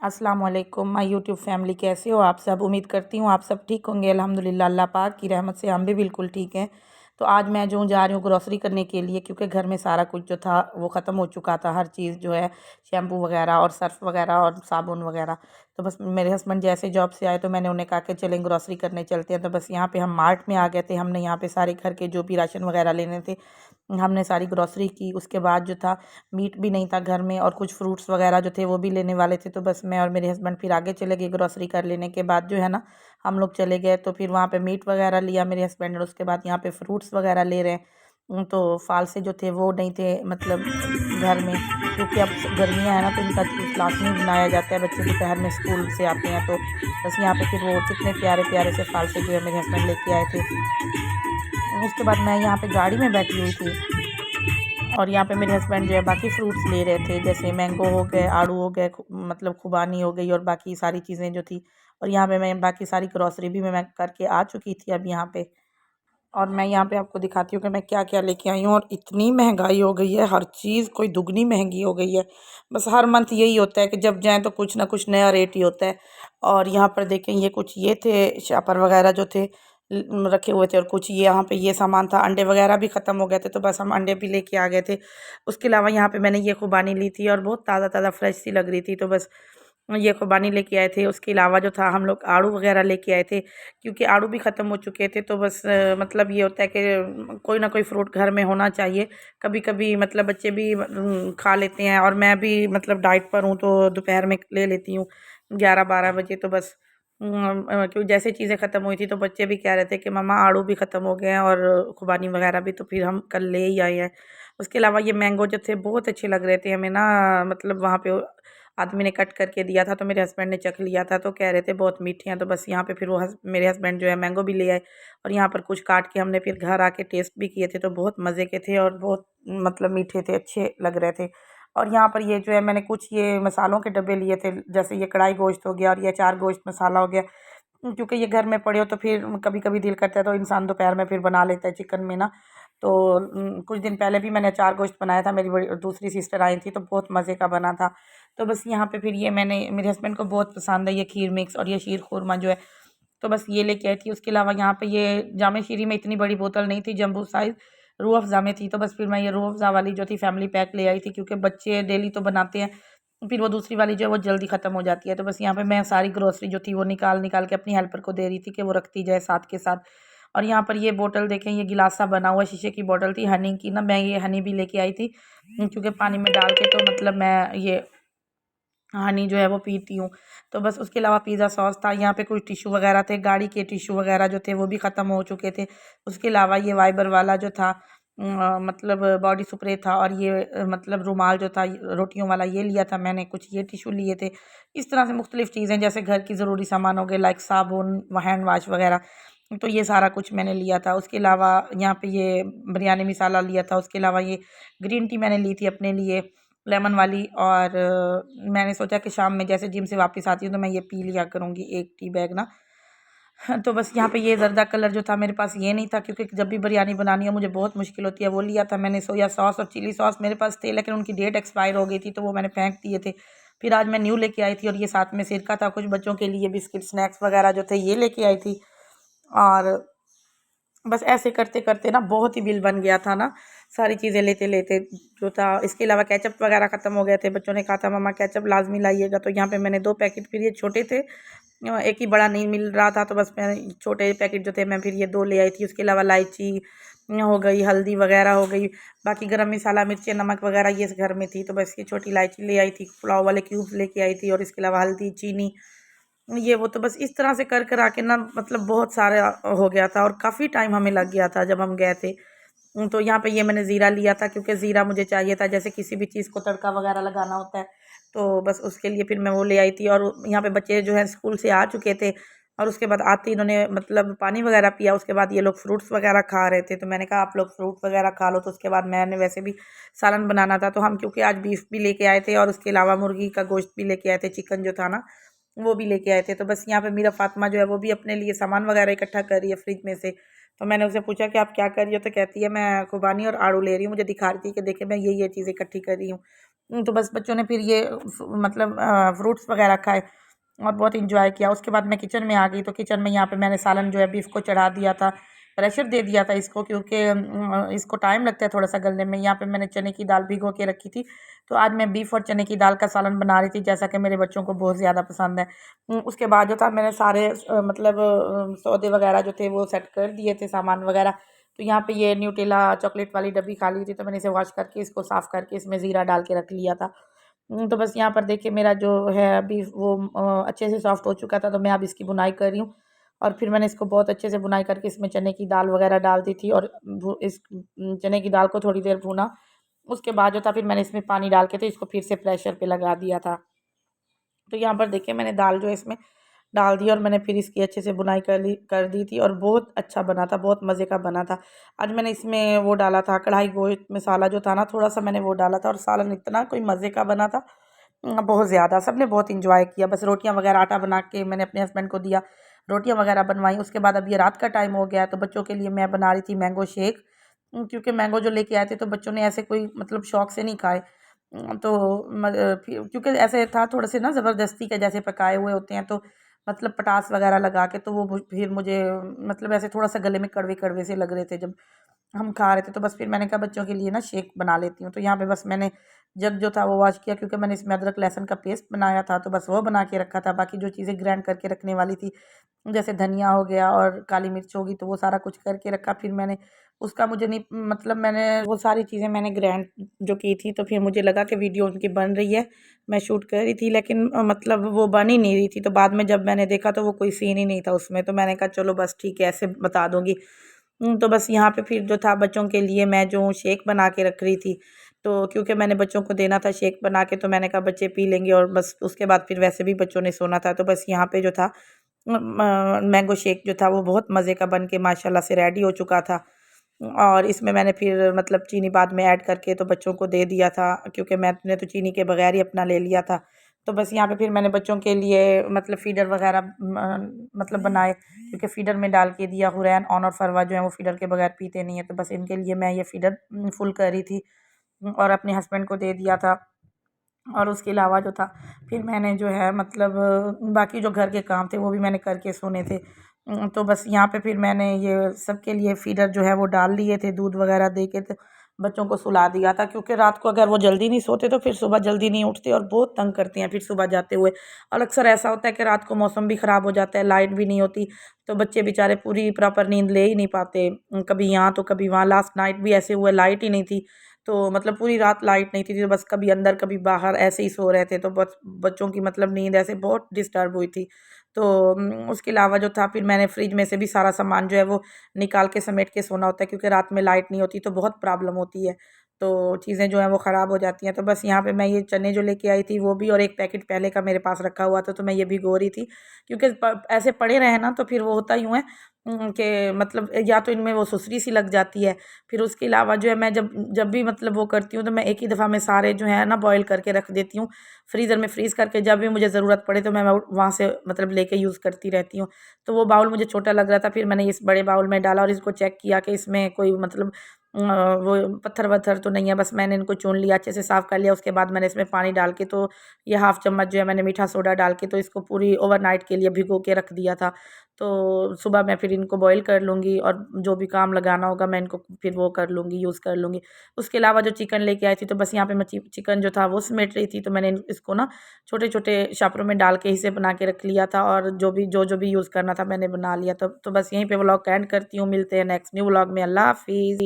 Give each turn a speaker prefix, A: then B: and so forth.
A: अस्सलाम वालेकुम my YouTube family, कैसे हो आप सब। उम्मीद करती हूँ आप सब ठीक होंगे। अल्हम्दुलिल्लाह अल्लाह पाक की रहमत से हम भी बिल्कुल ठीक हैं। तो आज मैं जो जा रही हूँ ग्रॉसरी करने के लिए, क्योंकि घर में सारा कुछ जो था वो ख़त्म हो चुका था। हर चीज़ जो है शैम्पू वगैरह और सर्फ़ वगैरह और साबुन वगैरह। तो बस मेरे हस्बैंड जैसे जॉब से आए तो मैंने उन्हें कहा कि चलें ग्रॉसरी करने चलते हैं। तो बस यहाँ पे हम मार्ट में आ गए थे। हमने यहाँ पे सारे घर के जो भी राशन वगैरह लेने थे हमने सारी ग्रॉसरी की। उसके बाद जो था मीट भी नहीं था घर में और कुछ फ्रूट्स वगैरह जो थे वो भी लेने वाले थे। तो बस मैं और मेरे हस्बैंड फिर आगे चले गए। ग्रॉसरी कर लेने के बाद जो है ना हम लोग चले गए, तो फिर वहाँ पे मीट वगैरह लिया मेरे हस्बैंड ने। उसके बाद यहाँ पे फ्रूट्स वगैरह ले रहे हैं। तो फाल से जो थे वो नहीं थे मतलब घर में, क्योंकि अब गर्मियाँ हैं ना तो इनका जूस लाजमी बनाया जाता है। बच्चे दोपहर में स्कूल से आते हैं तो बस यहाँ पे फिर वो कितने प्यारे प्यारे से फाल से जो है मेरे हस्बैंड लेके आए थे। उसके बाद मैं यहाँ पे गाड़ी में बैठी हुई थी और यहाँ पे मेरे हस्बैंड जो है बाकी फ्रूट्स ले रहे थे, जैसे मैंगो हो गए, आड़ू हो गए, मतलब खुबानी हो गई और बाकी सारी चीज़ें जो थी। और यहाँ पे मैं बाकी सारी ग्रॉसरी भी मैं करके आ चुकी थी अब यहाँ पे। और मैं यहाँ पे आपको दिखाती हूँ कि मैं क्या क्या लेके आई हूँ। और इतनी महंगाई हो गई है, हर चीज़ कोई दुगनी महंगी हो गई है। बस हर मंथ यही होता है कि जब जाएँ तो कुछ ना कुछ नया रेट ही होता है। और यहाँ पर देखें ये कुछ ये थे शापर वगैरह जो थे रखे हुए थे, और कुछ ये यहाँ पे ये सामान था। अंडे वगैरह भी ख़त्म हो गए थे तो बस हम अंडे भी लेके आ गए थे। उसके अलावा यहाँ पे मैंने ये खुबानी ली थी और बहुत ताज़ा ताज़ा फ्रेश सी लग रही थी, तो बस ये खुबानी लेके आए थे। उसके अलावा जो था हम लोग आड़ू वगैरह लेके आए थे, क्योंकि आड़ू भी ख़त्म हो चुके थे। तो बस मतलब ये होता है कि कोई ना कोई फ्रूट घर में होना चाहिए। कभी कभी मतलब बच्चे भी खा लेते हैं, और मैं भी मतलब डाइट पर हूँ तो दोपहर में ले लेती हूँ 11-12 बजे। तो बस क्योंकि जैसे चीज़ें ख़त्म हुई थी तो बच्चे भी कह रहे थे कि मम्मा आड़ू भी ख़त्म हो गए हैं और खुबानी वगैरह भी, तो फिर हम कल ले ही आए हैं। उसके अलावा ये मैंगो जो थे बहुत अच्छे लग रहे थे हमें ना, मतलब वहाँ पे आदमी ने कट करके दिया था तो मेरे हस्बैंड ने चख लिया था तो कह रहे थे बहुत मीठे हैं। तो बस यहाँ पे फिर वो मेरे हस्बैंड जो है मैंगो भी ले आए, और यहाँ पर कुछ काट के हमने फिर घर आके टेस्ट भी किए थे तो बहुत मज़े के थे और बहुत मतलब मीठे थे, अच्छे लग रहे थे। और यहाँ पर ये जो है मैंने कुछ ये मसालों के डब्बे लिए थे, जैसे ये कढ़ाई गोश्त हो गया और ये अचार गोश्त मसाला हो गया। क्योंकि ये घर में पड़े हो तो फिर कभी कभी दिल करता है तो इंसान दोपहर में फिर बना लेता है चिकन में ना। तो कुछ दिन पहले भी मैंने अचार गोश्त बनाया था, मेरी बड़ी दूसरी सिस्टर आई थी तो बहुत मज़े का बना था। तो बस यहाँ पे फिर ये मैंने, मेरे हस्बैंड को बहुत पसंद है ये खीर मिक्स और ये शीर खुरमा जो है, तो बस ये लेके आई थी। उसके अलावा यहाँ पे ये जामे शीरी में इतनी बड़ी बोतल नहीं थी, जम्बो साइज़ रूह अफ़ज़ा में थी। तो बस फिर मैं ये रूह अफ़ज़ा वाली जो थी फैमिली पैक ले आई थी, क्योंकि बच्चे डेली तो बनाते हैं, फिर वो दूसरी वाली जो है वो जल्दी ख़त्म हो जाती है। तो बस यहाँ पे मैं सारी ग्रोसरी जो थी वो निकाल निकाल के अपनी हेल्पर को दे रही थी कि वो रखती जाए साथ के साथ। और यहाँ पर ये बोतल देखें, ये गिलासा बना हुआ शीशे की बोतल थी हनी की ना, मैं ये हनी भी लेके आई थी, क्योंकि पानी में डाल के तो मतलब मैं ये हनी जो है वो पीती हूँ। तो बस उसके अलावा पिज़्ज़ा सॉस था, यहाँ पे कुछ टिश्यू वगैरह थे, गाड़ी के टिश्यू वगैरह जो थे वो भी ख़त्म हो चुके थे। उसके अलावा ये वाइबर वाला जो था मतलब बॉडी स्प्रे था, और ये मतलब रुमाल जो था रोटियों वाला ये लिया था मैंने, कुछ ये टिश्यू लिए थे। इस तरह से मुख्तलिफ़ चीज़ें जैसे घर की ज़रूरी सामान हो गए लाइक साबुन हैंड वाश वगैरह, तो ये सारा कुछ मैंने लिया था। उसके अलावा यहाँ पे ये बिरयानी मसाला लिया था। उसके अलावा ये ग्रीन टी मैंने ली थी अपने लिए लेमन वाली, और मैंने सोचा कि शाम में जैसे जिम से वापस आती हूँ तो मैं ये पी लिया करूँगी एक टी बैग ना। हाँ, तो बस यहाँ पे ये ज़र्दा कलर जो था मेरे पास ये नहीं था, क्योंकि जब भी बिरयानी बनानी हो मुझे बहुत मुश्किल होती है। वो लिया था मैंने। सोया सॉस और चिली सॉस मेरे पास थे, लेकिन उनकी डेट एक्सपायर हो गई थी तो वो मैंने फेंक दिए थे। फिर आज मैं न्यू लेके आई थी, और ये साथ में सिरका था, कुछ बच्चों के लिए बिस्किट स्नैक्स वगैरह जो थे ये लेके आई थी। और बस ऐसे करते करते ना बहुत ही बिल बन गया था ना, सारी चीज़ें लेते लेते जो था। इसके अलावा केचप वगैरह ख़त्म हो गए थे, बच्चों ने कहा था मम्मा केचप लाजमी लाइएगा, तो यहाँ पे मैंने 2 पैकेट, फिर ये छोटे थे, एक ही बड़ा नहीं मिल रहा था तो बस मैं छोटे पैकेट जो थे मैं फिर ये 2 ले आई थी। उसके अलावा इलायची हो गई, हल्दी वगैरह हो गई, बाकी गरम मसाला मिर्ची नमक वगैरह ये घर में थी, तो बस ये छोटी इलायची ले आई थी, पुलाव वाले क्यूब्स लेके आई थी, और इसके अलावा हल्दी चीनी ये वो। तो बस इस तरह से कर कर आके ना मतलब बहुत सारा हो गया था, और काफ़ी टाइम हमें लग गया था जब हम गए थे। तो यहाँ पे ये मैंने ज़ीरा लिया था, क्योंकि ज़ीरा मुझे चाहिए था जैसे किसी भी चीज़ को तड़का वगैरह लगाना होता है, तो बस उसके लिए फिर मैं वो ले आई थी। और यहाँ पे बच्चे जो है स्कूल से आ चुके थे, और उसके बाद आते ही इन्होंने मतलब पानी वगैरह पिया। उसके बाद ये लोग फ्रूट्स वगैरह खा रहे थे, तो मैंने कहा आप लोग फ्रूट वगैरह खा लो। तो उसके बाद मैंने वैसे भी सालन बनाना था, तो हम क्योंकि आज बीफ भी लेके आए थे और उसके अलावा मुर्गी का गोश्त भी लेके आए थे, चिकन जो था ना वो भी लेके आए थे। तो बस यहाँ पे मेरा फातिमा जो है वो भी अपने लिए सामान वगैरह इकट्ठा कर रही है फ्रिज में से। तो मैंने उसे पूछा कि आप क्या कर रही हो, तो कहती है मैं खुबानी और आड़ू ले रही हूँ, मुझे दिखा रही थी कि देखे मैं ये चीज़ें इकट्ठी कर रही हूँ। तो बस बच्चों ने फिर ये मतलब फ्रूट्स वगैरह खाए और बहुत इंजॉय किया। उसके बाद मैं किचन में आ गई, तो किचन में यहाँ पे मैंने सालन जो है बीफ को चढ़ा दिया था, प्रेशर दे दिया था इसको, क्योंकि इसको टाइम लगता है थोड़ा सा गलने में। यहाँ पे मैंने चने की दाल भिगो के रखी थी, तो आज मैं बीफ और चने की दाल का सालन बना रही थी, जैसा कि मेरे बच्चों को बहुत ज़्यादा पसंद है। उसके बाद जो था मैंने सारे मतलब सौदे वगैरह जो थे वो सेट कर दिए थे, सामान वगैरह। तो यहाँ पे ये न्यूटेला चॉकलेट वाली डब्बी खाली थी, तो मैंने इसे वॉश करके इसको साफ़ करके इसमें ज़ीरा डाल के रख लिया था। तो बस यहाँ पर देखिए मेरा जो है अभी वो अच्छे से सॉफ्ट हो चुका था, तो मैं अब इसकी बुनाई कर रही हूँ। और फिर मैंने इसको बहुत अच्छे से बुनाई करके इसमें चने की दाल वगैरह डाल दी थी, और इस चने की दाल को थोड़ी देर भूना। उसके बाद जो था फिर मैंने इसमें पानी डाल के तो इसको फिर से प्रेशर पे लगा दिया था। तो यहाँ पर देखिए मैंने दाल जो है इसमें डाल दी, और मैंने फिर इसकी अच्छे से बुनाई कर दी थी, और बहुत अच्छा बना था, बहुत मज़े का बना था। आज मैंने इसमें वो डाला था कढ़ाई गोश्त मसाला जो था ना, थोड़ा सा मैंने वो डाला था, और सालन इतना कोई मज़े का बना था, बहुत ज़्यादा सबने बहुत इंजॉय किया। बस रोटियां वगैरह आटा बना के मैंने अपने हस्बैंड को दिया, रोटियां वगैरह बनवाई। उसके बाद अब ये रात का टाइम हो गया, तो बच्चों के लिए मैं बना रही थी मैंगो शेक, क्योंकि मैंगो जो लेके आए थे तो बच्चों ने ऐसे कोई मतलब शौक से नहीं खाए। तो फिर क्योंकि ऐसे था थोड़े से ना ज़बरदस्ती के जैसे पकाए हुए होते हैं, तो मतलब पटास वगैरह लगा के, तो वो फिर मुझे मतलब ऐसे थोड़ा सा गले में कड़वे कड़वे से लग रहे थे जब हम खा रहे थे। तो बस फिर मैंने कहा बच्चों के लिए ना शेक बना लेती हूँ। तो यहाँ पे बस मैंने जग जो था वो वॉश किया, क्योंकि मैंने इसमें अदरक लहसुन का पेस्ट बनाया था, तो बस वो बना के रखा था। बाकी जो चीज़ें ग्राइंड करके रखने वाली थी, जैसे धनिया हो गया और काली मिर्च होगी, तो वो सारा कुछ करके रखा। फिर मैंने उसका मुझे नहीं मतलब मैंने वो सारी चीज़ें मैंने ग्राइंड जो की थी, तो फिर मुझे लगा कि वीडियो उनकी बन रही है, मैं शूट कर रही थी, लेकिन मतलब वो बन ही नहीं रही थी। तो बाद में जब मैंने देखा तो वो कोई सीन ही नहीं था उसमें, तो मैंने कहा चलो बस ठीक है ऐसे बता दूँगी। तो बस यहाँ पे फिर जो था बच्चों के लिए मैं जो शेक बना के रख रही थी, तो क्योंकि मैंने बच्चों को देना था शेक बना के, तो मैंने कहा बच्चे पी लेंगे, और बस उसके बाद फिर वैसे भी बच्चों ने सोना था। तो बस यहाँ पे जो था मैंगो शेक जो था वो बहुत मज़े का बन के माशाल्लाह से रेडी हो चुका था। और इसमें मैंने फिर मतलब चीनी बाद में ऐड करके तो बच्चों को दे दिया था, क्योंकि मैंने तो चीनी के बगैर ही अपना ले लिया था। तो बस यहाँ पे फिर मैंने बच्चों के लिए मतलब फ़ीडर वगैरह मतलब बनाए, क्योंकि फ़ीडर में डाल के दिया। हुरैन और फरवा जो है वो फ़ीडर के बगैर पीते नहीं है, तो बस इनके लिए मैं ये फ़ीडर फुल कर रही थी, और अपने हस्बैंड को दे दिया था। और उसके अलावा जो था फिर मैंने जो है मतलब बाकी जो घर के काम थे वो भी मैंने करके सोने थे। तो बस यहाँ पे फिर मैंने ये सबके लिए फ़ीडर जो है वो डाल लिए थे, दूध वगैरह दे के, तो बच्चों को सुला दिया था, क्योंकि रात को अगर वो जल्दी नहीं सोते तो फिर सुबह जल्दी नहीं उठते और बहुत तंग करते हैं फिर सुबह जाते हुए। और अक्सर ऐसा होता है कि रात को मौसम भी ख़राब हो जाता है, लाइट भी नहीं होती, तो बच्चे बेचारे पूरी प्रॉपर नींद ले ही नहीं पाते, कभी यहाँ तो कभी वहाँ। लास्ट नाइट भी ऐसे हुए, लाइट ही नहीं थी, तो मतलब पूरी रात लाइट नहीं थी, तो बस कभी अंदर कभी बाहर ऐसे ही सो रहे थे, तो बस बच्चों की मतलब नींद ऐसे बहुत डिस्टर्ब हुई थी। तो उसके अलावा जो था फिर मैंने फ्रिज में से भी सारा सामान जो है वो निकाल के समेट के सोना होता है, क्योंकि रात में लाइट नहीं होती तो बहुत प्रॉब्लम होती है, तो चीज़ें जो हैं वो ख़राब हो जाती हैं। तो बस यहाँ पे मैं ये चने जो लेके आई थी वो भी, और एक पैकेट पहले का मेरे पास रखा हुआ था, तो मैं ये भिगो रही थी, क्योंकि ऐसे पड़े रहे ना तो फिर वो होता यूँ है कि मतलब या तो इनमें वो सुसरी सी लग जाती है। फिर उसके अलावा जो है मैं जब जब भी मतलब वो करती हूँ, तो मैं एक ही दफ़ा में सारे जो है ना बॉयल करके रख देती हूँ फ्रीज़र में, फ्रीज़ करके जब भी मुझे ज़रूरत पड़े तो मैं वहाँ से मतलब लेके यूज़ करती रहती हूँ। तो वो बाउल मुझे छोटा लग रहा था, फिर मैंने इस बड़े बाउल में डाला और इसको चेक किया कि इसमें कोई मतलब वो पत्थर-वत्थर तो नहीं है। बस मैंने इनको चुन लिया, अच्छे से साफ़ कर लिया, उसके बाद मैंने इसमें पानी डाल के, तो ये हाफ़ चम्मच जो है मैंने मीठा सोडा डाल के, तो इसको पूरी ओवरनाइट के लिए भिगो के रख दिया था। तो सुबह मैं फिर इनको बॉयल कर लूँगी, और जो भी काम लगाना होगा मैं इनको फिर वो कर लूँगी, यूज़ कर लूँगी। उसके अलावा जो चिकन लेके आई थी, तो बस यहाँ पे मैं चिकन जो था वो समेट रही थी, तो मैंने इसको ना छोटे-छोटे शापरों में डाल के इसे बना के रख लिया था, और जो भी यूज़ करना था मैंने बना लिया। तो बस यहीं पे व्लॉग का एंड करती हूँ। मिलते हैं नेक्स्ट न्यू व्लॉग में। अल्लाह हाफ़िज़।